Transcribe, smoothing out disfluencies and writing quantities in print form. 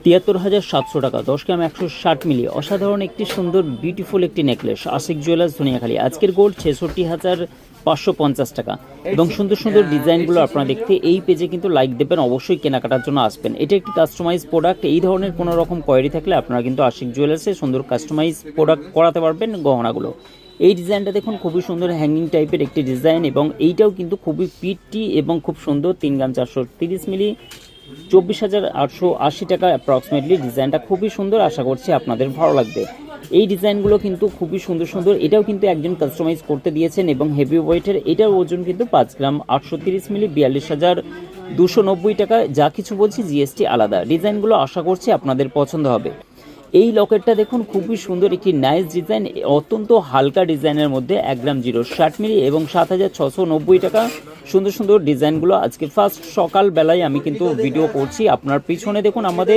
৭৩,৭০০ টাকা, 10 গ্রাম 160 মিলি। অসাধারণ একটি সুন্দর বিউটিফুল একটি নেকলেস, আশিক জুয়েলার্স ধনিয়াখালী। আজকের গোল্ড ৬৬,৫৫০ টাকা। এবং সুন্দর সুন্দর ডিজাইনগুলো আপনারা দেখতে এই পেজে কিন্তু লাইক দেবেন, অবশ্যই কেনাকাটার জন্য আসবেন। এটা একটি কাস্টমাইজ প্রোডাক্ট। এই ধরনের কোনো রকম কোয়ারি থাকলে আপনারা কিন্তু আশিক জুয়েলার্সে সুন্দর কাস্টমাইজ প্রোডাক্ট করাতে পারবেন গহনাগুলো। এই ডিজাইনটা দেখুন, খুবই সুন্দর হ্যাঙ্গিং টাইপের একটি ডিজাইন, এবং এইটাও কিন্তু খুবই পিটি এবং খুব সুন্দর। 3 গ্রাম 430 মিলি, 24,880 টাকা অ্যাপ্রক্সিমেটলি। ডিজাইনটা খুবই সুন্দর, আশা করছি আপনাদের ভালো লাগবে। এই ডিজাইনগুলো কিন্তু খুবই সুন্দর সুন্দর। এটাও কিন্তু একজন কাস্টমাইজ করতে দিয়েছেন এবং হেভি ওয়েটের। এটার ওজন কিন্তু 5 গ্রাম 830 মিলি, 42,290 টাকা। যা কিছু বলছি জিএসটি আলাদা। ডিজাইনগুলো আশা করছি আপনাদের পছন্দ হবে। এই লকেটটা দেখুন, খুবই সুন্দর একটি নাইস ডিজাইন, অত্যন্ত হালকা ডিজাইনের মধ্যে 1 গ্রাম 060 মিলি এবং 7,690 টাকা। সুন্দর সুন্দর ডিজাইনগুলো আজকে ফার্স্ট সকালবেলায় আমি কিন্তু ভিডিও করছি। আপনার পিছনে দেখুন আমাদের